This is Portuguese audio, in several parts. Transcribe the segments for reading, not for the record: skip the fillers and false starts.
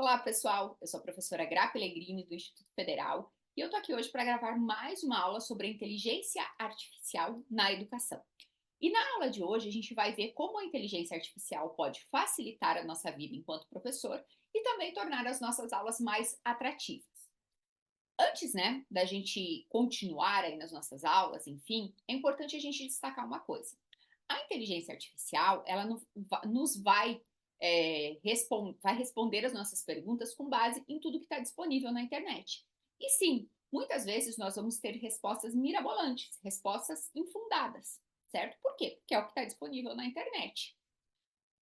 Olá, pessoal! Eu sou a professora Gra Pellegrini, do Instituto Federal, e eu tô aqui hoje para gravar mais uma aula sobre a inteligência artificial na educação. E na aula de hoje, a gente vai ver como a inteligência artificial pode facilitar a nossa vida enquanto professor e também tornar as nossas aulas mais atrativas. Antes, né, da gente continuar aí nas nossas aulas, enfim, é importante a gente destacar uma coisa. A inteligência artificial, ela nos vai, vai responder as nossas perguntas com base em tudo que está disponível na internet. E sim, muitas vezes nós vamos ter respostas mirabolantes, respostas infundadas, certo? Por quê? Porque é o que está disponível na internet.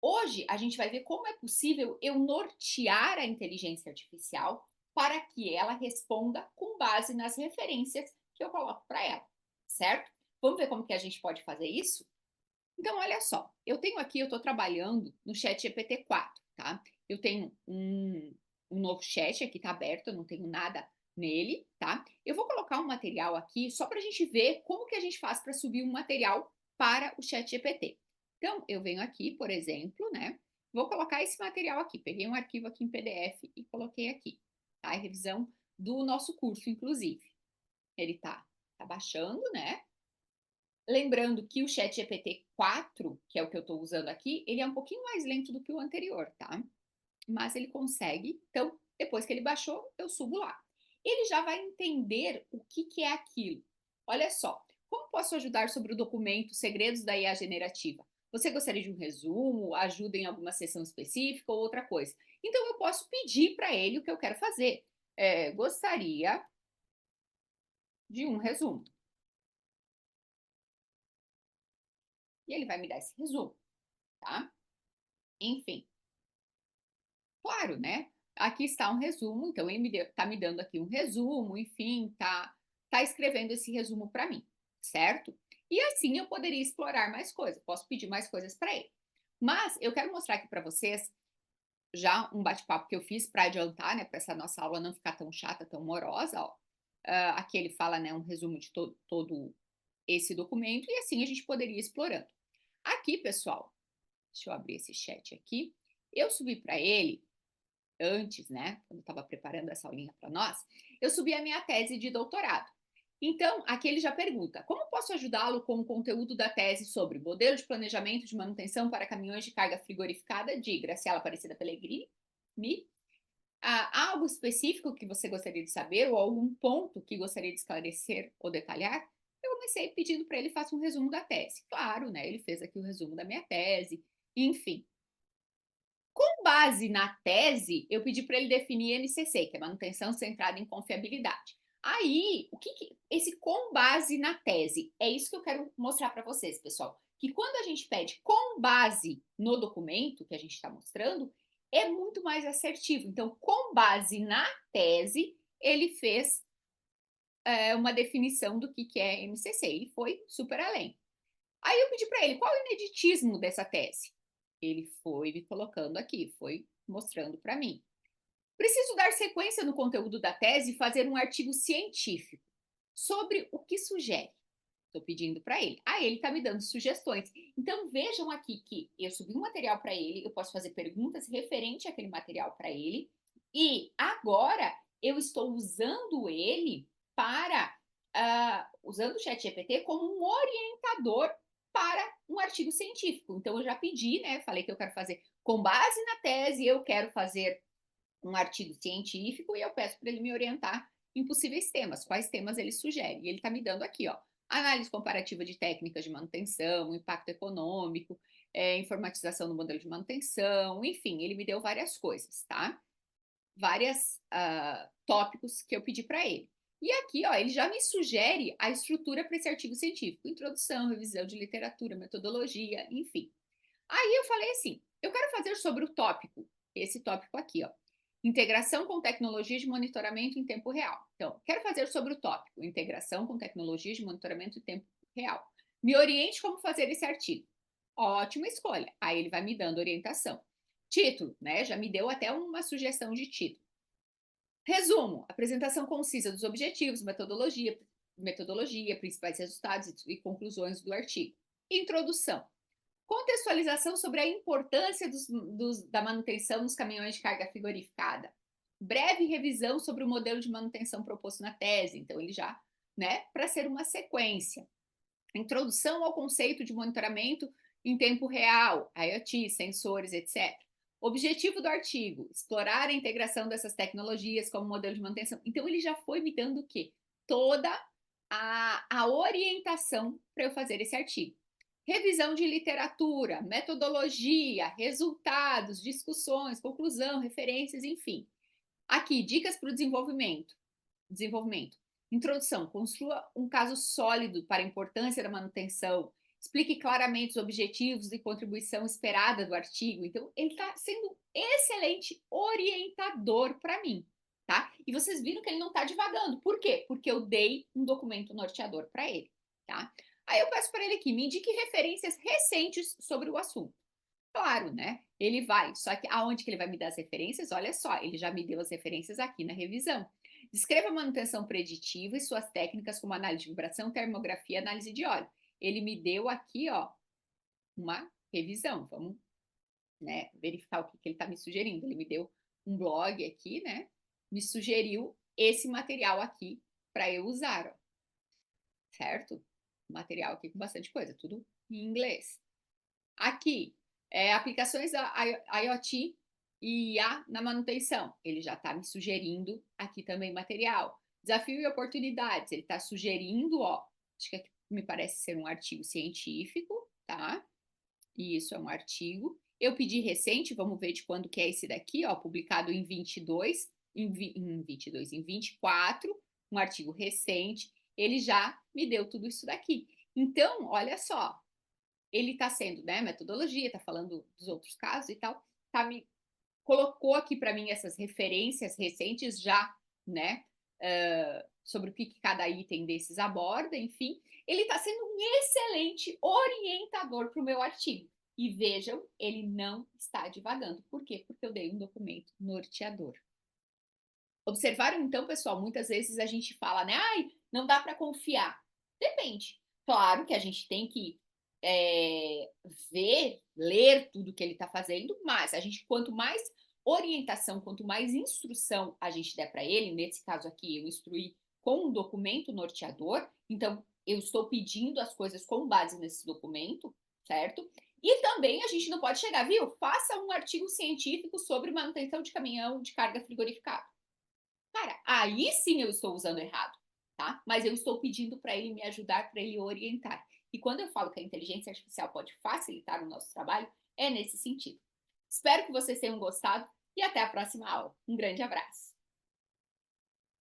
Hoje, a gente vai ver como é possível eu nortear a inteligência artificial para que ela responda com base nas referências que eu coloco para ela, certo? Vamos ver como que a gente pode fazer isso? Então, olha só, eu estou trabalhando no chat GPT-4, tá? Eu tenho um novo chat aqui, tá aberto, eu não tenho nada nele, tá? Eu vou colocar um material aqui só para a gente ver como que a gente faz para subir um material para o chat GPT. Então, eu venho aqui, por exemplo, né? Vou colocar esse material aqui. Peguei um arquivo aqui em PDF e coloquei aqui, tá? É revisão do nosso curso, inclusive. Ele tá baixando, né? Lembrando que o ChatGPT 4, que é o que eu estou usando aqui, ele é um pouquinho mais lento do que o anterior, tá? Mas ele consegue. Então, depois que ele baixou, eu subo lá. Ele já vai entender o que é aquilo. Olha só, como posso ajudar sobre o documento Segredos da IA Generativa? Você gostaria de um resumo, ajuda em alguma sessão específica ou outra coisa? Então, eu posso pedir para ele o que eu quero fazer. Gostaria de um resumo. E ele vai me dar esse resumo, tá? Enfim. Claro, né? Aqui está um resumo, então ele está me dando aqui um resumo, enfim, tá escrevendo esse resumo para mim, certo? E assim eu poderia explorar mais coisas, posso pedir mais coisas para ele. Mas eu quero mostrar aqui para vocês já um bate-papo que eu fiz para adiantar, né, para essa nossa aula não ficar tão chata, tão morosa, ó. Aqui ele fala, né, um resumo de todo esse documento e assim a gente poderia ir explorando. Aqui, pessoal, deixa eu abrir esse chat aqui. Eu subi para ele antes, né, quando eu estava preparando essa aulinha para nós, eu subi a minha tese de doutorado. Então, aqui ele já pergunta: como posso ajudá-lo com o conteúdo da tese sobre modelo de planejamento de manutenção para caminhões de carga frigorificada de Graciela Aparecida Pellegrini? Há algo específico que você gostaria de saber ou algum ponto que gostaria de esclarecer ou detalhar? Eu comecei pedindo para ele faça um resumo da tese. Claro, né? Ele fez aqui o resumo da minha tese, enfim. Com base na tese, eu pedi para ele definir MCC, que é manutenção centrada em confiabilidade. Aí, esse com base na tese? É isso que eu quero mostrar para vocês, pessoal. Que quando a gente pede com base no documento que a gente está mostrando, é muito mais assertivo. Então, com base na tese, ele fez uma definição do que é MCC. Ele foi super além. Aí eu pedi para ele qual é o ineditismo dessa tese. Ele foi me colocando aqui, foi mostrando para mim. Preciso dar sequência no conteúdo da tese e fazer um artigo científico sobre o que sugere. Estou pedindo para ele. Aí ele está me dando sugestões. Então vejam aqui que eu subi um material para ele, eu posso fazer perguntas referente àquele material para ele, e agora eu estou usando ele para usando o ChatGPT como um orientador para um artigo científico. Então eu já pedi, né? Falei que eu quero fazer com base na tese, eu quero fazer um artigo científico e eu peço para ele me orientar em possíveis temas, quais temas ele sugere. E ele está me dando aqui, ó, análise comparativa de técnicas de manutenção, impacto econômico, informatização do modelo de manutenção, enfim, ele me deu várias coisas, tá? Vários tópicos que eu pedi para ele. E aqui, ó, ele já me sugere a estrutura para esse artigo científico: introdução, revisão de literatura, metodologia, enfim. Aí eu falei assim: eu quero fazer sobre o tópico, esse tópico aqui, ó, integração com tecnologias de monitoramento em tempo real. Então, quero fazer sobre o tópico, integração com tecnologias de monitoramento em tempo real. Me oriente como fazer esse artigo. Ótima escolha. Aí ele vai me dando orientação. Título, né? Já me deu até uma sugestão de título. Resumo: apresentação concisa dos objetivos, metodologia, principais resultados e conclusões do artigo. Introdução: Contextualização sobre a importância da manutenção dos caminhões de carga frigorificada. Breve revisão sobre o modelo de manutenção proposto na tese. Então, ele já, né, para ser uma sequência. Introdução ao conceito de monitoramento em tempo real, IoT, sensores, etc. Objetivo do artigo: explorar a integração dessas tecnologias como modelo de manutenção. Então, ele já foi me dando o quê? Toda a orientação para eu fazer esse artigo. Revisão de literatura, metodologia, resultados, discussões, conclusão, referências, enfim. Aqui, dicas para o desenvolvimento. Introdução. Construa um caso sólido para a importância da manutenção. Explique claramente os objetivos e contribuição esperada do artigo. Então, ele está sendo um excelente orientador para mim, tá? E vocês viram que ele não está divagando. Por quê? Porque eu dei um documento norteador para ele, tá? Aí eu peço para ele aqui, me indique referências recentes sobre o assunto. Claro, né? Ele vai, só que aonde que ele vai me dar as referências? Olha só, ele já me deu as referências aqui na revisão. Descreva a manutenção preditiva e suas técnicas como análise de vibração, termografia, análise de óleo. Ele me deu aqui, ó, uma revisão. Vamos, né, verificar o que ele está me sugerindo. Ele me deu um blog aqui, né? Me sugeriu esse material aqui para eu usar, ó, certo? Material aqui com bastante coisa, tudo em inglês. Aqui, aplicações da IoT e IA na manutenção. Ele já está me sugerindo aqui também material. Desafio e oportunidades. Ele está sugerindo, ó, acho que aqui me parece ser um artigo científico, tá? E isso é um artigo. Eu pedi recente, vamos ver de quando que é esse daqui, ó, publicado em 22, em 24, um artigo recente. Ele já me deu tudo isso daqui. Então, olha só, ele está sendo, né, metodologia, está falando dos outros casos e tal, me colocou aqui para mim essas referências recentes já, né, sobre o que cada item desses aborda, enfim. Ele está sendo um excelente orientador para o meu artigo. E vejam, ele não está divagando. Por quê? Porque eu dei um documento norteador. Observaram então, pessoal? Muitas vezes a gente fala, né? Ai, não dá para confiar. Depende. Claro que a gente tem que ver, ler tudo que ele está fazendo, mas a gente, quanto mais orientação, quanto mais instrução a gente der para ele, nesse caso aqui, eu instruí com um documento norteador, então eu estou pedindo as coisas com base nesse documento, certo? E também a gente não pode chegar, viu? Faça um artigo científico sobre manutenção de caminhão de carga frigorífica. Cara, aí sim eu estou usando errado, tá? Mas eu estou pedindo para ele me ajudar, para ele orientar. E quando eu falo que a inteligência artificial pode facilitar o nosso trabalho, é nesse sentido. Espero que vocês tenham gostado e até a próxima aula. Um grande abraço!